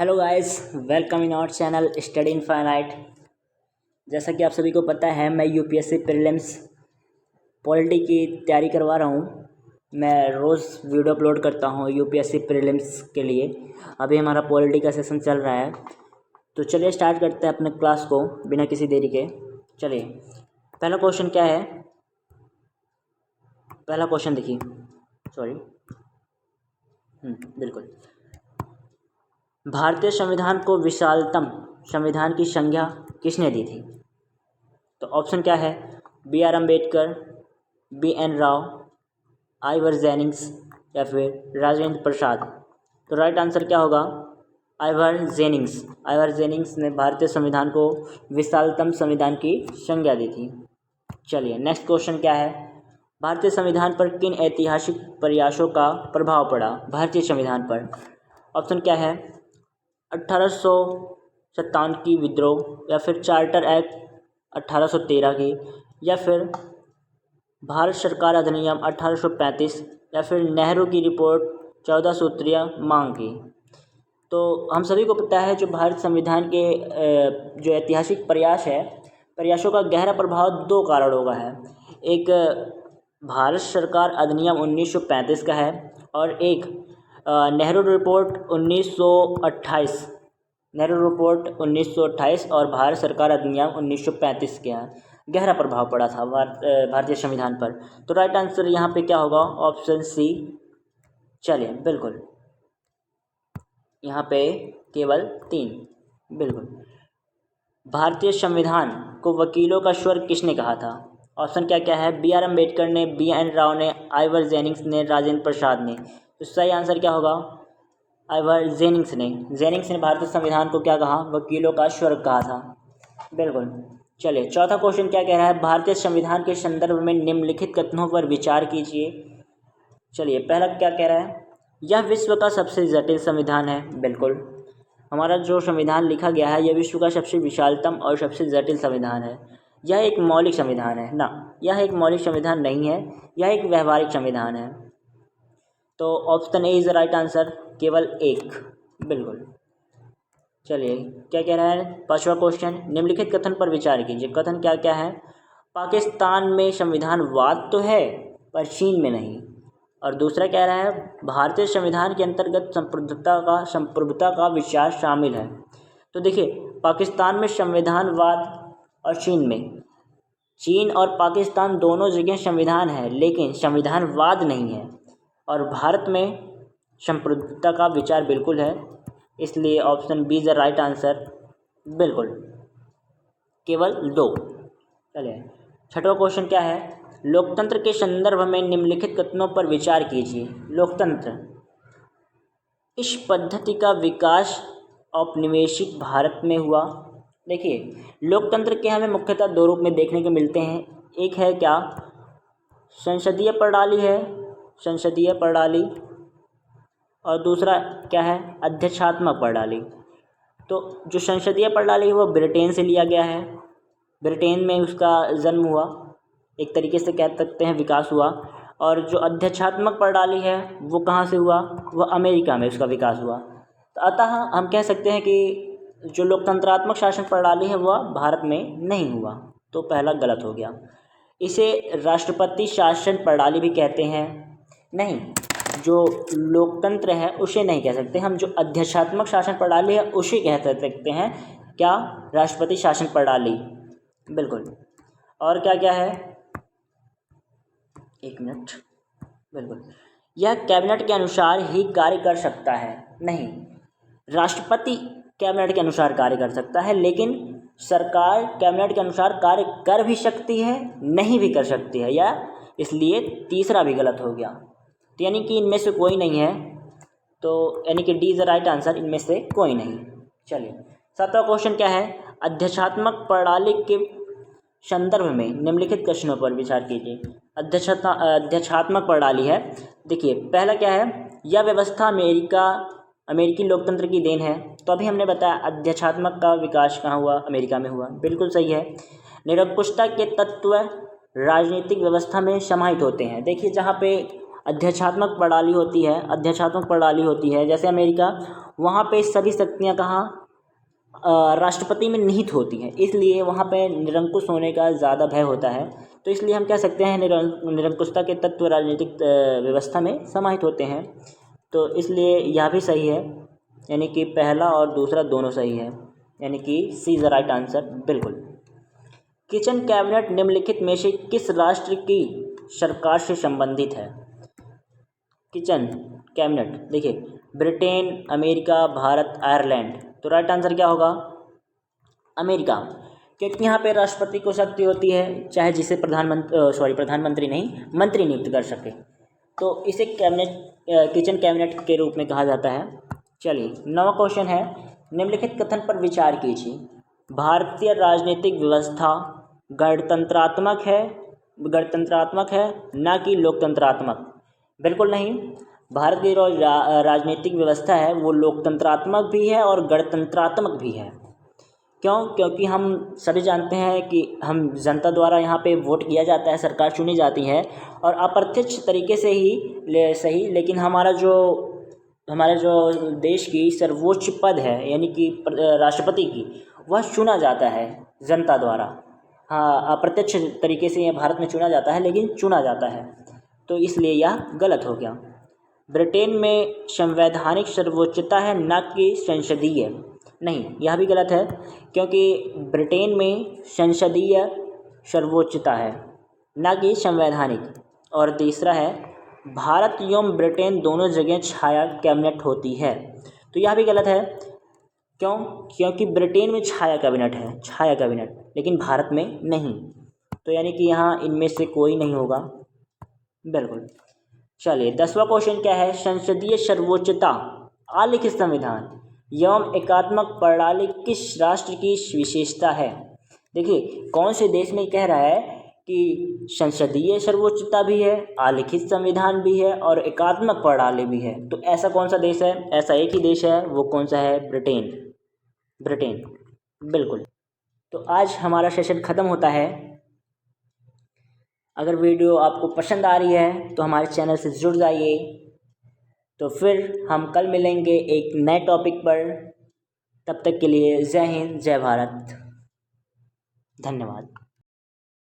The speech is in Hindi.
Hello guys, welcome in our channel study infinite. जैसा कि आप सभी को पता है, मैं यूपीएससी प्रीलिम्स पॉलिटी की तैयारी करवा रहा हूँ। मैं रोज़ वीडियो अपलोड करता हूँ यूपीएससी प्रीलिम्स के लिए। अभी हमारा पॉलिटी का सेशन चल रहा है, तो चलिए स्टार्ट करते हैं अपने क्लास को बिना किसी देरी के। चलिए, पहला क्वेश्चन क्या है। पहला क्वेश्चन देखिए, सॉरी, बिल्कुल। भारतीय संविधान को विशालतम संविधान की संज्ञा किसने दी थी? तो ऑप्शन क्या है, B R Ambedkar, B N Rau, Ivor Jennings या फिर राजेंद्र प्रसाद। तो राइट आंसर क्या होगा, आइवर जेनिंग्स। आइवर जेनिंग्स ने भारतीय संविधान को विशालतम संविधान की संज्ञा दी थी। चलिए, नेक्स्ट क्वेश्चन क्या है, भारतीय संविधान पर किन ऐतिहासिक प्रयासों का प्रभाव पड़ा? भारतीय संविधान पर ऑप्शन क्या है, 1857 की विद्रोह या फिर चार्टर एक्ट 1813 की या फिर भारत सरकार अधिनियम 1835 या फिर नेहरू की रिपोर्ट 14 सूत्रीय मांग की। तो हम सभी को पता है, जो भारत संविधान के जो ऐतिहासिक प्रयासों का गहरा प्रभाव दो कारणों का है। एक भारत सरकार अधिनियम 1935 का है और एक नेहरू रिपोर्ट 1928। नेहरू रिपोर्ट 1928 और भारत सरकार अधिनियम 1935 के यहाँ गहरा प्रभाव पड़ा था भारतीय संविधान पर। तो राइट आंसर यहाँ पे क्या होगा, ऑप्शन सी। चलिए, बिल्कुल, यहाँ पे केवल 3, बिल्कुल। भारतीय संविधान को वकीलों का स्वर किसने कहा था? ऑप्शन क्या क्या है, बी आर अम्बेडकर ने, बी एन राव ने, आइवर जेनिंग्स ने, राजेंद्र प्रसाद ने। तो सही आंसर क्या होगा, आइवर जेनिंग्स ने। जेनिंग्स ने भारतीय संविधान को क्या कहा, वकीलों का स्वर कहा था, बिल्कुल। चलिए, चौथा क्वेश्चन क्या कह रहा है, भारतीय संविधान के संदर्भ में निम्नलिखित कथनों पर विचार कीजिए। चलिए, पहला क्या कह रहा है, यह विश्व का सबसे जटिल संविधान है। बिल्कुल, हमारा जो संविधान लिखा गया है यह विश्व का सबसे विशालतम और सबसे जटिल संविधान है। यह एक मौलिक संविधान है ना, यह एक मौलिक संविधान नहीं है, यह एक व्यवहारिक संविधान है। तो option A is the right answer, केवल एक, बिल्कुल। चलिए, क्या कह रहा है पांचवा क्वेश्चन, निम्नलिखित कथन पर विचार कीजिए। कथन क्या क्या है, पाकिस्तान में संविधानवाद तो है पर चीन में नहीं। और दूसरा कह रहा है, भारतीय संविधान के अंतर्गत संप्रभुता का विचार शामिल है। तो देखिए, पाकिस्तान में संविधानवाद और चीन और पाकिस्तान दोनों जगह संविधान है लेकिन संविधानवाद नहीं है। और भारत में संप्रभुता का विचार बिल्कुल है, इसलिए option B is the right answer, बिल्कुल, केवल 2। चलिए, छठवां क्वेश्चन क्या है, लोकतंत्र के संदर्भ में निम्नलिखित कथनों पर विचार कीजिए। लोकतंत्र, इस पद्धति का विकास औपनिवेशिक भारत में हुआ। देखिए, लोकतंत्र के हमें मुख्यतः दो रूप में देखने को मिलते हैं। एक है क्या, संसदीय प्रणाली है, संसदीय प्रणाली, और दूसरा क्या है, अध्यक्षात्मक प्रणाली। तो जो संसदीय प्रणाली है वो ब्रिटेन से लिया गया है, ब्रिटेन में उसका जन्म हुआ, एक तरीके से कह सकते हैं विकास हुआ। और जो अध्यक्षात्मक प्रणाली है वो कहाँ से हुआ, वो अमेरिका में उसका विकास हुआ। तो अतः हम कह सकते हैं कि जो लोकतंत्रात्मक शासन प्रणाली है वह भारत में नहीं हुआ। तो पहला गलत हो गया। इसे राष्ट्रपति शासन प्रणाली भी कहते हैं, नहीं, जो लोकतंत्र है उसे नहीं कह सकते हम, जो अध्यक्षात्मक शासन प्रणाली है उसे कह सकते हैं क्या, राष्ट्रपति शासन प्रणाली, बिल्कुल। और क्या क्या है, एक मिनट, बिल्कुल, यह कैबिनेट के अनुसार ही कार्य कर सकता है। नहीं, राष्ट्रपति कैबिनेट के अनुसार कार्य कर सकता है लेकिन सरकार कैबिनेट के अनुसार कार्य कर भी सकती है, नहीं भी कर सकती है, या इसलिए तीसरा भी गलत हो गया। तो यानी कि इनमें से कोई नहीं है, तो यानी कि D is the right answer, इनमें से कोई नहीं। चलिए, सातवां क्वेश्चन क्या है, अध्यक्षात्मक प्रणाली के संदर्भ में निम्नलिखित प्रश्नों पर विचार कीजिए। अध्यक्षात्मक प्रणाली है, देखिए पहला क्या है, यह व्यवस्था अमेरिकी लोकतंत्र की देन है। तो अभी हमने बताया अध्यक्षात्मक का विकास कहाँ हुआ, अमेरिका में हुआ, बिल्कुल सही है। निरंकुशता के तत्व राजनीतिक व्यवस्था में समाहित होते हैं। देखिए, जहाँ पे अध्यक्षात्मक प्रणाली होती है, जैसे अमेरिका, वहाँ पे सभी शक्तियाँ कहाँ राष्ट्रपति में निहित होती हैं, इसलिए वहाँ पे निरंकुश होने का ज़्यादा भय होता है। तो इसलिए हम कह सकते हैं निरंकुशता के तत्व राजनीतिक व्यवस्था में समाहित होते हैं। तो इसलिए यह भी सही है, यानी कि पहला और दूसरा दोनों सही है, यानी कि सी इज़ द राइट आंसर। बिल्कुल। किचन कैबिनेट निम्नलिखित में से किस राष्ट्र की सरकार से संबंधित है? किचन कैबिनेट देखिए, ब्रिटेन, अमेरिका, भारत, आयरलैंड। तो राइट आंसर क्या होगा? अमेरिका, क्योंकि यहाँ पे राष्ट्रपति को शक्ति होती है चाहे जिसे प्रधानमंत्री नहीं, मंत्री नियुक्त कर सके। तो इसे किचन कैबिनेट के रूप में कहा जाता है। चलिए 9वां क्वेश्चन है, निम्नलिखित कथन पर विचार कीजिए। भारतीय राजनीतिक व्यवस्था गणतंत्रात्मक है ना कि लोकतंत्रात्मक? बिल्कुल नहीं। भारत की जो राजनीतिक व्यवस्था है वो लोकतंत्रात्मक भी है और गणतंत्रात्मक भी है। क्यों? क्योंकि हम सभी जानते हैं कि हम जनता द्वारा यहाँ पे वोट किया जाता है, सरकार चुनी जाती है और अप्रत्यक्ष तरीके से ही सही, लेकिन हमारा जो देश की सर्वोच्च पद है यानी कि राष्ट्रपति की, वह चुना जाता है जनता द्वारा। हाँ, अप्रत्यक्ष तरीके से यह भारत में चुना जाता है, लेकिन चुना जाता है, तो इसलिए यह गलत हो गया। ब्रिटेन में संवैधानिक सर्वोच्चता है ना कि संसदीय? नहीं, यह भी गलत है, क्योंकि ब्रिटेन में संसदीय सर्वोच्चता है ना कि संवैधानिक। और तीसरा है, भारत एवं ब्रिटेन दोनों जगह छाया कैबिनेट होती है। तो यह भी गलत है। क्यों? क्योंकि ब्रिटेन में छाया कैबिनेट, लेकिन भारत में नहीं। तो यानी कि यहाँ इनमें से कोई नहीं होगा। बिल्कुल। चलिए 10वां क्वेश्चन क्या है, संसदीय सर्वोच्चता, आलिखित संविधान एवं एकात्मक प्रणाली किस राष्ट्र की विशेषता है? देखिए, कौन से देश में कह रहा है कि संसदीय सर्वोच्चता भी है, आलिखित संविधान भी है और एकात्मक प्रणाली भी है? तो ऐसा कौन सा देश है? ऐसा एक ही देश है, वो कौन सा है? ब्रिटेन। बिल्कुल। तो आज हमारा सेशन ख़त्म होता है। अगर वीडियो आपको पसंद आ रही है तो हमारे चैनल से जुड़ जाइए। तो फिर हम कल मिलेंगे एक नए टॉपिक पर। तब तक के लिए जय हिंद, जय भारत, धन्यवाद।